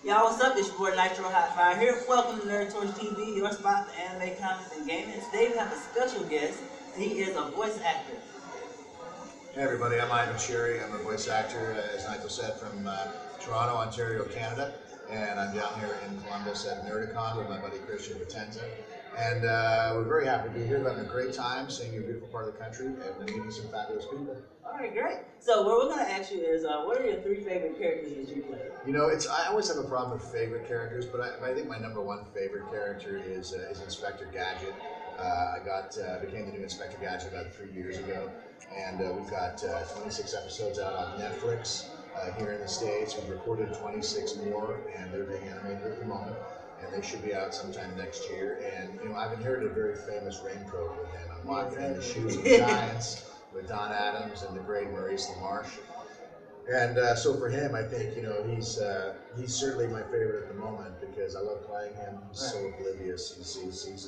Y'all, what's up? It's your boy Nitro Hot Fire here. Welcome to Nerd Torch TV, your spot for anime, comics, and gaming. Today we have a special guest. He is a voice actor. Hey everybody, I'm Ivan Cherry. I'm a voice actor, as Nigel said, from Toronto, Ontario, Canada. And I'm down here in Columbus at Nerdacn with my buddy Christian Vitenta. And we're very happy to be here. We're having a great time seeing a beautiful part of the country and meeting some fabulous people. All right, great. So what we're going to ask you is, what are your three favorite characters that you play? You know, I always have a problem with favorite characters, but I think my number one favorite character is Inspector Gadget. I became the new Inspector Gadget about 3 years ago, and we've got 26 episodes out on Netflix here in the States. We've recorded 26 more, and they're being animated at the moment, and they should be out sometime next year. And you know, I've inherited a very famous raincoat with him. I'm walking in the shoes of the Giants with Don Adams and the great Maurice LaMarche. And so for him, I think, you know, he's certainly my favorite at the moment because I love playing him. He's so oblivious. He's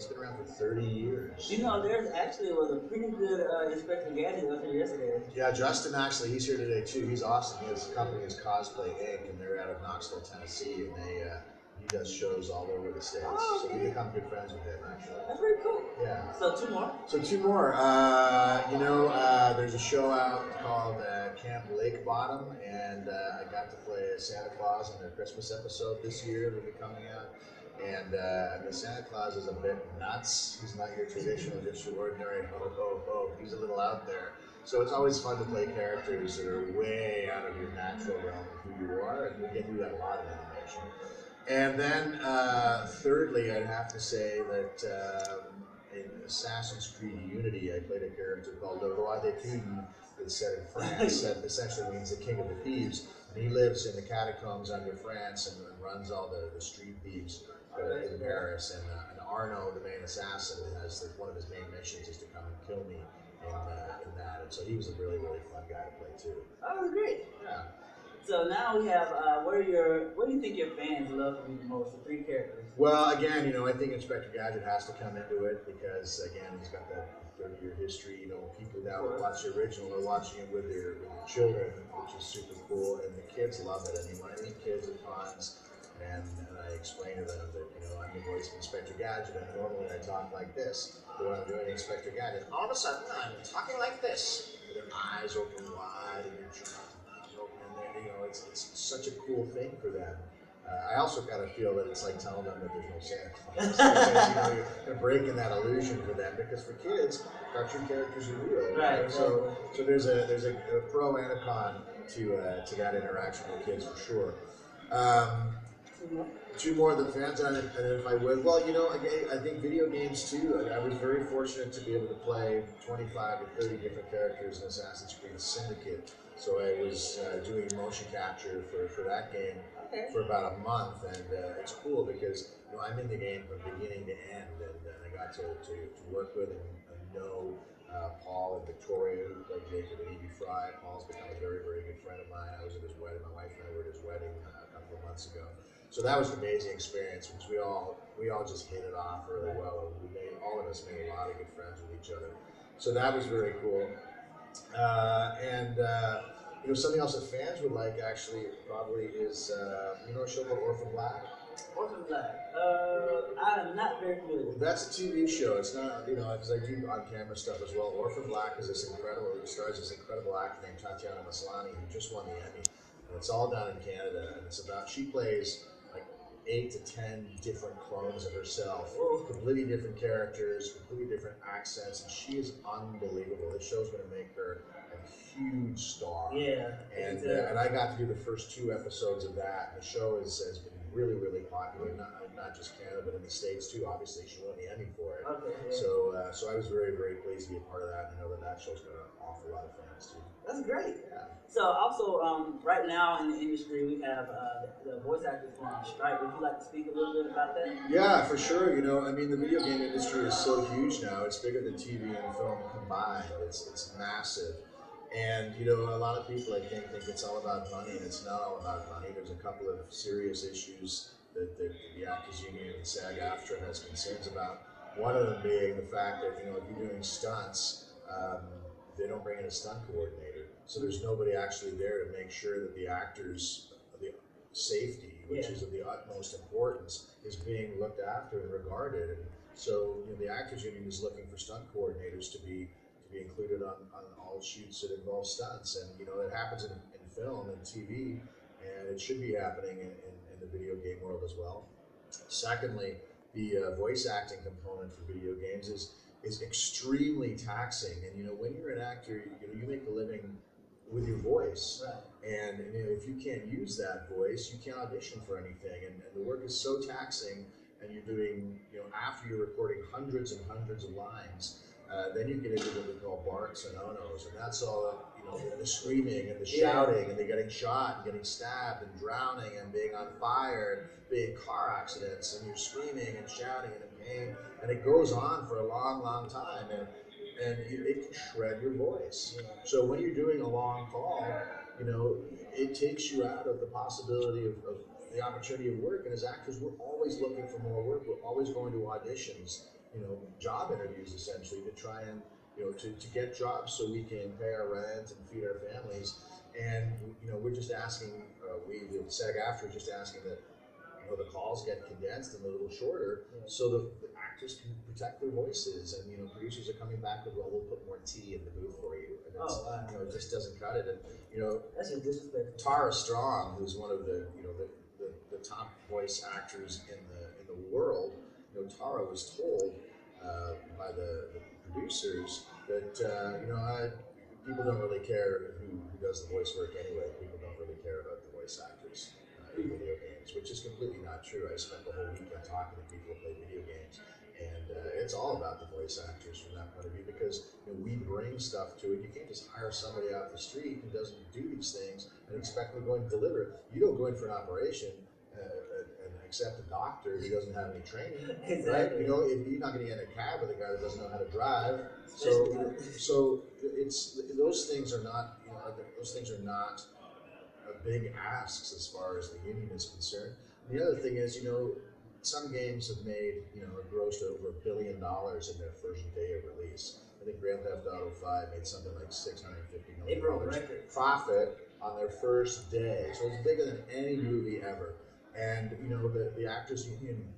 been around for 30 years. You know, there's actually was a pretty good Inspector Gadget up here yesterday. Yeah, Justin actually, he's here today too. He's awesome. His company is Cosplay Inc. and they're out of Knoxville, Tennessee, and he does shows all over the states. Oh, okay. So we become good friends with him actually. That's pretty cool. Yeah. So two more. There's a show out called Camp Lake Bottom, and I got to play Santa Claus in their Christmas episode this year. It'll be coming out. And the Santa Claus is a bit nuts. He's not your traditional, just your ordinary ho ho ho. He's a little out there. So it's always fun to play characters that are way out of your natural realm of who you are, and we get to do that a lot in animation. And then, thirdly, I'd have to say that in Assassin's Creed Unity, I played a character called Le Roi des Thieves. It's set in France. That essentially means the King of the Thieves. And he lives in the catacombs under France and runs all the street thieves in Paris. And Arno, the main assassin, has one of his main missions is to come and kill me in that. And so he was a really, really fun guy to play too. Oh, great. Yeah. So now we have, what do you think your fans love from you the most, the three characters? Well, again, you know, I think Inspector Gadget has to come into it because, again, he's got that 30-year history. You know, people now who watch the original are watching it with their children, which is super cool, and the kids love it. I mean, when I meet kids at cons and I explain to them that, you know, I'm the voice of Inspector Gadget, and normally I talk like this, but when I'm doing Inspector Gadget, all of a sudden I'm talking like this, with their eyes open wide and their jaws open, and you know, it's such a cool thing for them. I also kind of feel that it's like telling them that there's no Santa Claus. Because, you know, you're breaking that illusion for them because for kids, cartoon characters are real. Right. So there's a pro and a con to that interaction with kids for sure. Two more of the fans, and if I would, well, you know, I think video games too. I was very fortunate to be able to play 25 to 30 different characters in Assassin's Creed Syndicate. So I was doing motion capture for that game for about a month, and it's cool because you know I'm in the game from beginning to end, and I got to work with and know Paul and Victoria, who played Jacob and Evie Fry. Paul's become a very, very good friend of mine. I was at his wedding. My wife and I were at his wedding a couple of months ago. So that was an amazing experience because we all just hit it off really well. All of us made a lot of good friends with each other. So that was very cool. You know, something else that fans would like actually probably is you know a show called Orphan Black. Orphan Black. I am not very familiar. That's a TV show. It's not, you know, because I do on-camera stuff as well. Orphan Black is it stars this incredible actor named Tatiana Maslany who just won the Emmy. And it's all done in Canada, and she plays like 8 to 10 different clones of herself, completely different characters, completely different accents, and she is unbelievable. This show's going to make her a huge star. Yeah. And I got to do the first 2 episodes of that. The show has been really, really popular, not just Canada, but in the States too. Obviously, she won the Emmy for it. Okay, yeah. So I was very, very pleased to be a part of that, and I know that show's going to offer a lot of fans too. That's great. Yeah. So also, right now in the industry, we have the voice actors going on strike. Would you like to speak a little bit about that? Yeah, for sure. You know, I mean, the video game industry is so huge now. It's bigger than TV and film combined. It's massive. And, you know, a lot of people, I think it's all about money, and it's not all about money. There's a couple of serious issues that the Actors Union and SAG-AFTRA has concerns about. One of them being the fact that, you know, if you're doing stunts, they don't bring in a stunt coordinator. So there's nobody actually there to make sure that the actors, safety, which is of the utmost importance, is being looked after and regarded. And so the Actors Union is looking for stunt coordinators to be included on all shoots that involve stunts. And it happens in film and TV, and it should be happening in the video game world as well. Secondly, the voice acting component for video games is extremely taxing. And when you're an actor, you make a living with your voice, and if you can't use that voice, you can't audition for anything. And the work is so taxing, and you're doing after you're recording hundreds and hundreds of lines, then you get into what we call barks and oh-nos, and that's all the screaming and the shouting and the getting shot and getting stabbed and drowning and being on fire and being car accidents, and you're screaming and shouting and in pain, and it goes on for a long, long time, and it can shred your voice. So when you're doing a long call, it takes you out of the possibility of the opportunity of work. And as actors, we're always looking for more work. We're always going to auditions, job interviews essentially, to try and to get jobs so we can pay our rent and feed our families. And we're just asking, the SAG-AFTRA is just asking that the calls get condensed and a little shorter, so the actors can protect their voices. And producers are coming back with, well, we'll put more tea in the booth for you, and it's, it just doesn't cut it. And that's just disrespectful. Tara Strong, who's one of the the top voice actors in the world, Tara was told by the producers that people don't really care who does the voice work anyway. People don't really care about the voice actors in video games, which is completely not true. I spent the whole weekend talking to people who play video games, and it's all about the voice actors from that point of view, because we bring stuff to it. You can't just hire somebody off the street who doesn't do these things and expect them to go and deliver it. You don't go in for an operation and accept a doctor who doesn't have any training, right? If you're not going to get in a cab with a guy that doesn't know how to drive. So it's those things are not big asks as far as the union is concerned. The other thing is, some games have made, grossed over $1 billion in their first day of release. I think Grand Theft Auto 5 made something like $650 million profit on their first day. So it's bigger than any movie ever. And, the Actors Union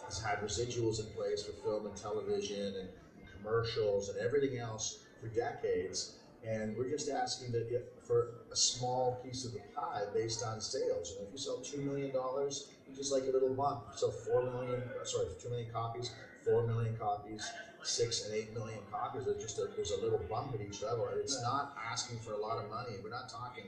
has had residuals in place for film and television and commercials and everything else for decades. And we're just asking for a small piece of the pie based on sales. If you sell $2 million, you just like a little bump. If you sell 2 million copies, 4 million copies, 6 and 8 million copies. There's a little bump at each level. It's not asking for a lot of money. We're not talking,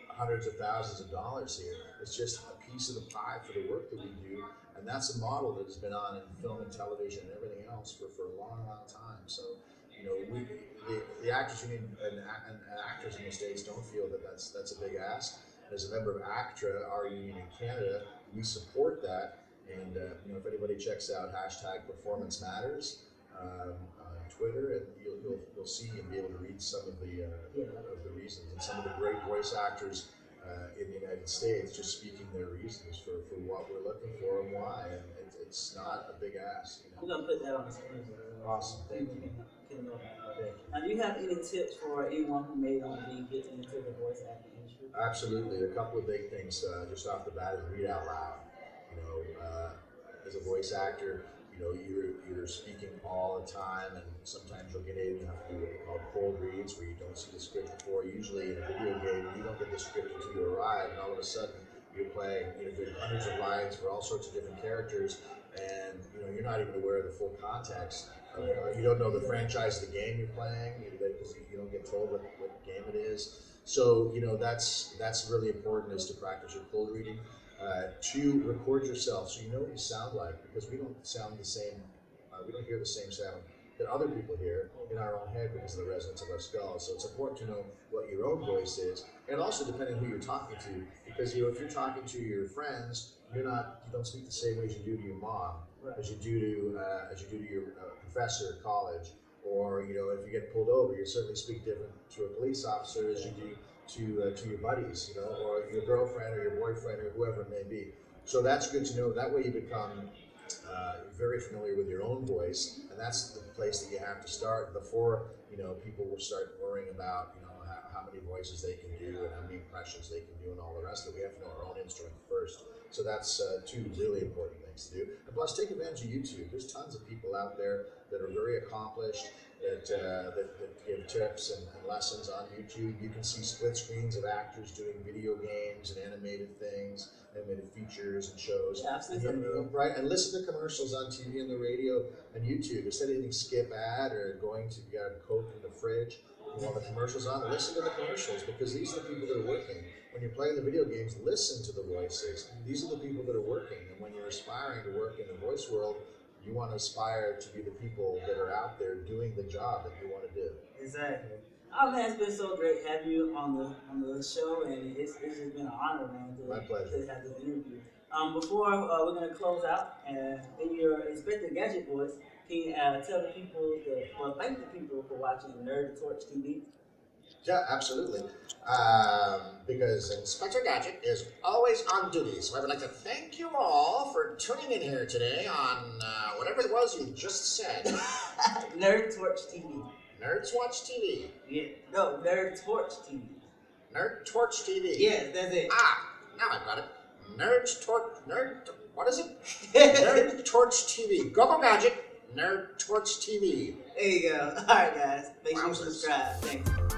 hundreds of thousands of dollars here. It's just a piece of the pie for the work that we do. And that's a model that has been on in film and television and everything else for a long, long time. So, the Actors Union and actors in the States don't feel that that's a big ask. As a member of ACTRA, our union in Canada, we support that. And if anybody checks out #PerformanceMatters on Twitter, and you'll see and be able to read some of the reasons, and some of the great voice actors in the United States just speaking their reasons for what we're looking for and why. And it's not a big ask. We're gonna put that on the screen. Awesome, thank you. Now, do you have any tips for anyone who may want to be getting into the voice acting industry? Absolutely. A couple of big things just off the bat is read out loud. As a voice actor, you're speaking all the time, and sometimes you'll get in. You have to do what we call cold reads, where you don't see the script before. Usually in a video game, you don't get the script until you arrive, and all of a sudden you're playing doing hundreds of lines for all sorts of different characters, and you're not even aware of the full context. You don't know the franchise of the game you're playing, because you don't get told what game it is. So that's really important, is to practice your cold reading. To record yourself so you know what you sound like, because we don't sound the same. We don't hear the same sound that other people hear in our own head because of the resonance of our skulls. So it's important to know what your own voice is, and also depending on who you're talking to, because if you're talking to your friends, you don't speak the same way as you do to your mom, as you do to your professor at college, or if you get pulled over, you certainly speak different to a police officer as you do to your buddies, or your girlfriend or your boyfriend or whoever it may be. So that's good to know. That way you become very familiar with your own voice, and that's the place that you have to start before people will start worrying about how many voices they can do and how many impressions they can do and all the rest of it. We have to know our own instrument first. So that's two really important things to do. And plus, take advantage of YouTube. There's tons of people out there that are very accomplished, that give tips and lessons on YouTube. You can see split screens of actors doing video games and animated things, animated features and shows. Yeah, I've seen some videos. Right, and listen to commercials on TV and the radio and YouTube. Instead of hitting skip ad or going to get a Coke in the fridge while the commercial's on, listen to the commercials, because these are the people that are working. When you're playing the video games, listen to the voices. These are the people that are working. And when you're aspiring to work in the voice world, you want to aspire to be the people that are out there doing the job that you want to do. Exactly. Oh man, it's been so great having you on the show, and it's just been an honor, man, My pleasure. to have this interview. Before we're gonna close out, and in your Inspector Gadget voice, can you tell the people thank the people for watching Nerd Torch TV? Yeah, absolutely. Because Inspector Gadget is always on duty. So I would like to thank you all for tuning in here today on whatever it was you just said. Nerd Torch TV. Nerds Watch TV. Yeah. No, Nerd Torch TV. Nerd Torch TV. Yes, that's it. Now I've got it. What is it? Nerd Torch TV. Go Gadget. Nerd Torch TV. There you go. All right, guys. Make sure you subscribe. Thanks.